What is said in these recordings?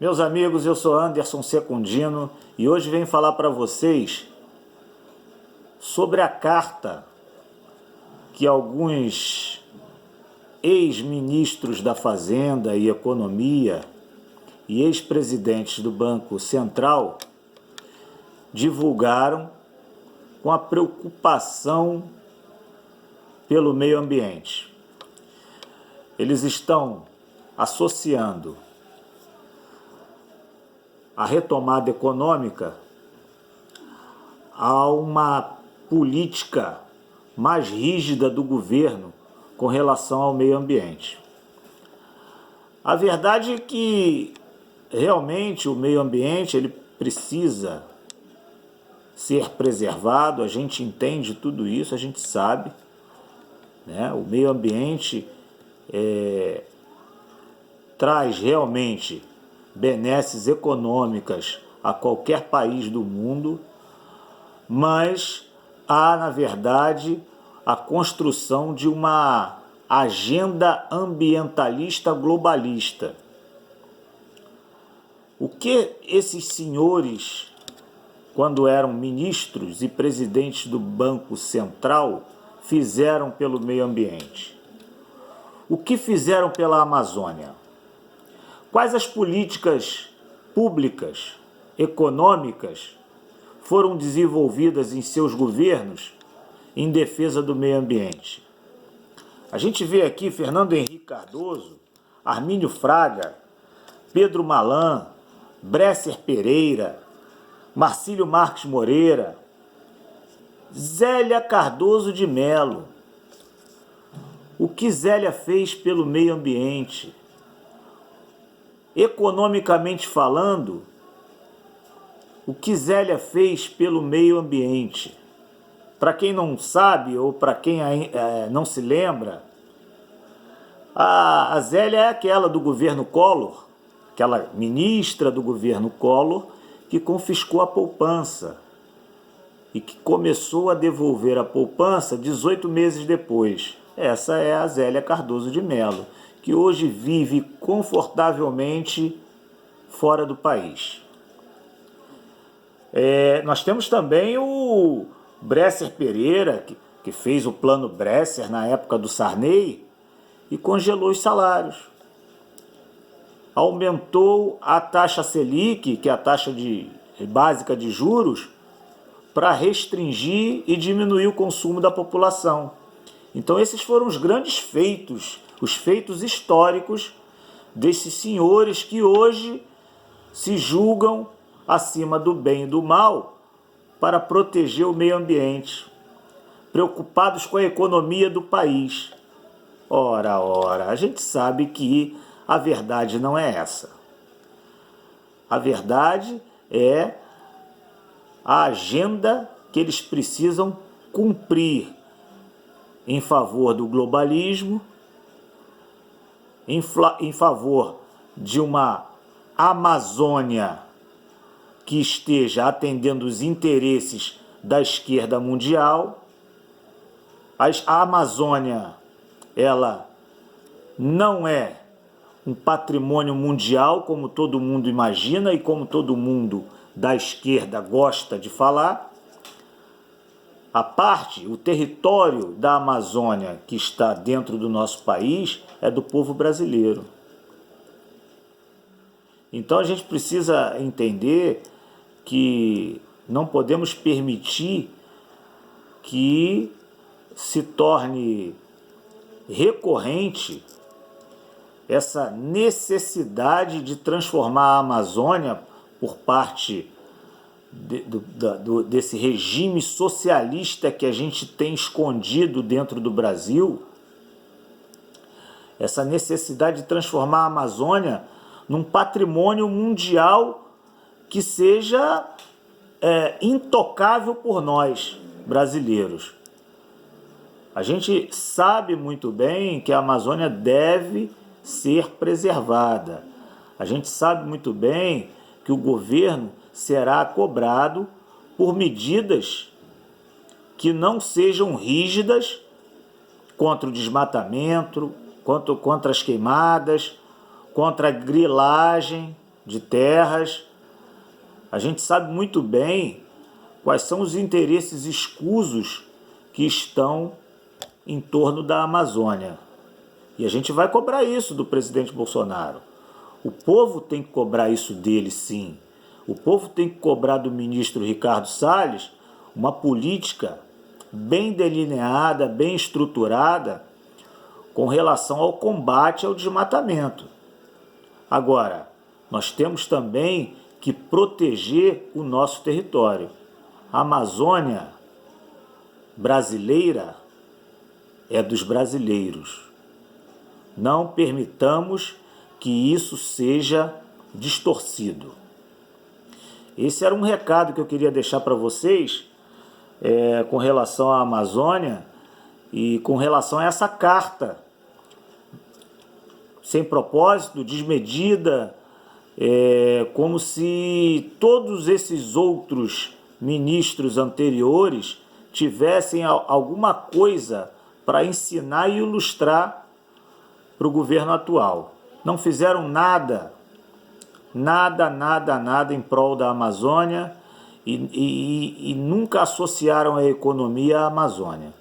Meus amigos, eu sou Anderson Secundino e hoje venho falar para vocês sobre a carta que alguns ex-ministros da Fazenda e Economia e ex-presidentes do Banco Central divulgaram com a preocupação pelo meio ambiente. Eles estão associando a retomada econômica a uma política mais rígida do governo com relação ao meio ambiente. A verdade é que realmente o meio ambiente ele precisa ser preservado, a gente entende tudo isso, a gente sabe, né? O meio ambiente traz realmente benesses econômicas a qualquer país do mundo, mas há, na verdade, a construção de uma agenda ambientalista globalista. O que esses senhores, quando eram ministros e presidentes do Banco Central, fizeram pelo meio ambiente? O que fizeram pela Amazônia? Quais as políticas públicas, econômicas, foram desenvolvidas em seus governos em defesa do meio ambiente? A gente vê aqui Fernando Henrique Cardoso, Armínio Fraga, Pedro Malan, Bresser Pereira, Marcílio Marques Moreira, Zélia Cardoso de Mello. O que Zélia fez pelo meio ambiente? Economicamente falando, o que Zélia fez pelo meio ambiente? Para quem não sabe ou para quem não se lembra, a Zélia é aquela do governo Collor, aquela ministra do governo Collor que confiscou a poupança e que começou a devolver a poupança 18 meses depois. Essa é a Zélia Cardoso de Mello, que hoje vive confortavelmente fora do país. Nós temos também o Bresser Pereira, que fez o plano Bresser na época do Sarney e congelou os salários. Aumentou a taxa Selic, que é a taxa básica de juros, para restringir e diminuir o consumo da população. Então esses foram os grandes feitos, os feitos históricos desses senhores que hoje se julgam acima do bem e do mal para proteger o meio ambiente, preocupados com a economia do país. Ora, a gente sabe que a verdade não é essa. A verdade é a agenda que eles precisam cumprir em favor do globalismo, em favor de uma Amazônia que esteja atendendo os interesses da esquerda mundial. A Amazônia, ela não é um patrimônio mundial como todo mundo imagina e como todo mundo da esquerda gosta de falar. O território da Amazônia que está dentro do nosso país é do povo brasileiro. Então a gente precisa entender que não podemos permitir que se torne recorrente essa necessidade de transformar a Amazônia por parte desse regime socialista que a gente tem escondido dentro do Brasil, essa necessidade de transformar a Amazônia num patrimônio mundial que seja intocável por nós, brasileiros. A gente sabe muito bem que a Amazônia deve ser preservada. A gente sabe muito bem que o governo será cobrado por medidas que não sejam rígidas contra o desmatamento, contra as queimadas, contra a grilagem, de terras. A gente sabe muito bem quais são os interesses escusos que estão em torno da Amazônia. E a gente vai cobrar isso do presidente Bolsonaro. O povo tem que cobrar isso dele, sim. O povo tem que cobrar do ministro Ricardo Salles uma política bem delineada, bem estruturada com relação ao combate ao desmatamento. Agora, nós temos também que proteger o nosso território. A Amazônia brasileira é dos brasileiros. Não permitamos que isso seja distorcido. Esse era um recado que eu queria deixar para vocês com relação à Amazônia e com relação a essa carta sem propósito, desmedida, como se todos esses outros ministros anteriores tivessem alguma coisa para ensinar e ilustrar para o governo atual. Não fizeram nada em prol da Amazônia e nunca associaram a economia à Amazônia.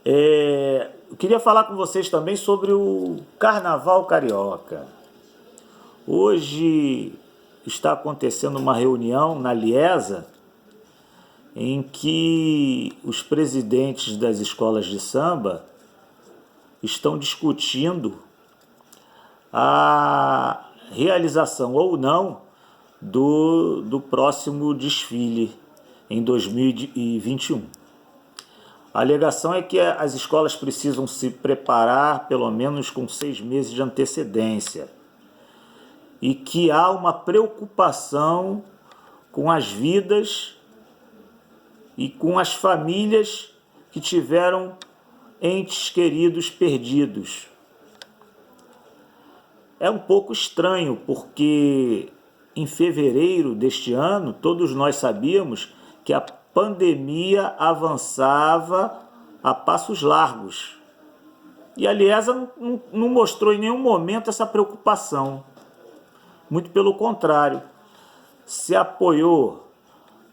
Eu queria falar com vocês também sobre o Carnaval Carioca. Hoje está acontecendo uma reunião na Liesa em que os presidentes das escolas de samba estão discutindo a realização ou não do próximo desfile em 2021. A alegação é que as escolas precisam se preparar pelo menos com 6 meses de antecedência e que há uma preocupação com as vidas e com as famílias que tiveram entes queridos perdidos. É um pouco estranho, porque em fevereiro deste ano, todos nós sabíamos que a pandemia avançava a passos largos. E a Liesa não mostrou em nenhum momento essa preocupação. Muito pelo contrário, se apoiou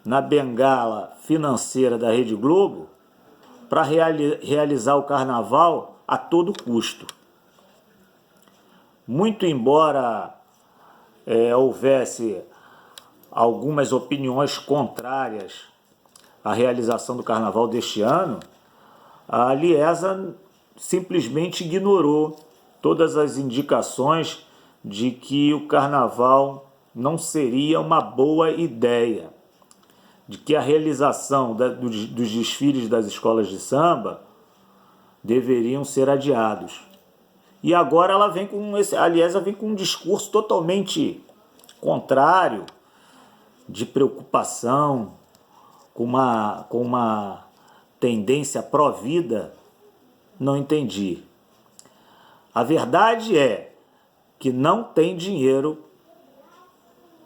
na bengala financeira da Rede Globo para realizar o carnaval a todo custo. Muito embora houvesse algumas opiniões contrárias à realização do carnaval deste ano, a Liesa simplesmente ignorou todas as indicações de que o carnaval não seria uma boa ideia, de que a realização dos desfiles das escolas de samba deveriam ser adiados. E agora ela vem a Liesa vem com um discurso totalmente contrário, de preocupação, com uma tendência pró-vida. Não entendi. A verdade é que não tem dinheiro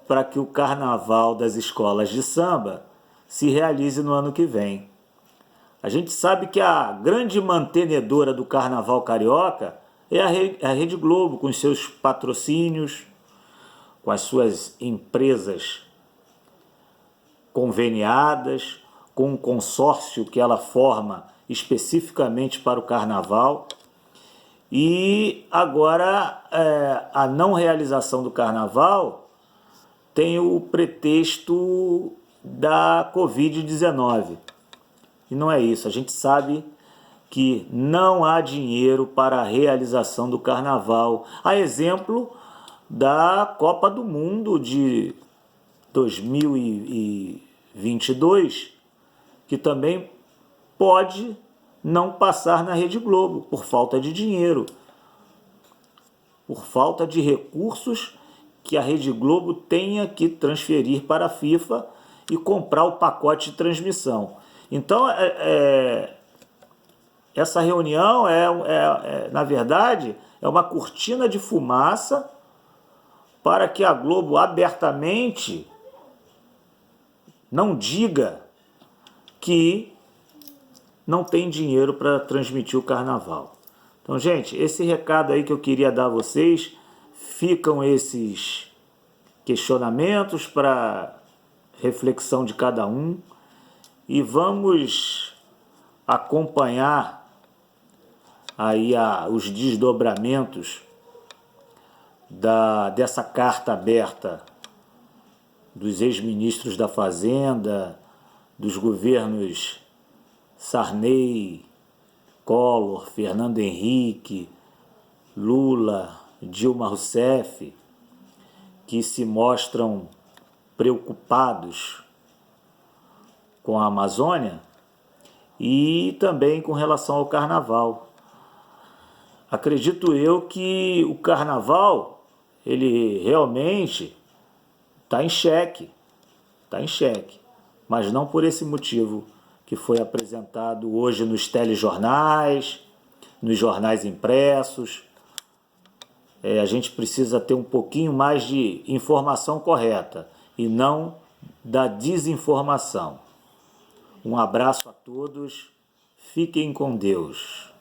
para que o carnaval das escolas de samba se realize no ano que vem. A gente sabe que a grande mantenedora do carnaval carioca é a Rede Globo, com os seus patrocínios, com as suas empresas conveniadas, com um consórcio que ela forma especificamente para o carnaval. E agora a não realização do carnaval tem o pretexto da Covid-19. E não é isso, a gente sabe que não há dinheiro para a realização do carnaval. A exemplo da Copa do Mundo de 2022, que também pode não passar na Rede Globo por falta de dinheiro, por falta de recursos que a Rede Globo tenha que transferir para a FIFA e comprar o pacote de transmissão. Então, essa reunião na verdade, é uma cortina de fumaça para que a Globo abertamente não diga que não tem dinheiro para transmitir o carnaval. Então, gente, esse recado aí que eu queria dar a vocês, ficam esses questionamentos para reflexão de cada um e vamos acompanhar aí os desdobramentos dessa carta aberta dos ex-ministros da Fazenda, dos governos Sarney, Collor, Fernando Henrique, Lula, Dilma Rousseff, que se mostram preocupados com a Amazônia e também com relação ao Carnaval. Acredito eu que o Carnaval, ele realmente está em xeque, mas não por esse motivo que foi apresentado hoje nos telejornais, nos jornais impressos. A gente precisa ter um pouquinho mais de informação correta e não da desinformação. Um abraço a todos, fiquem com Deus.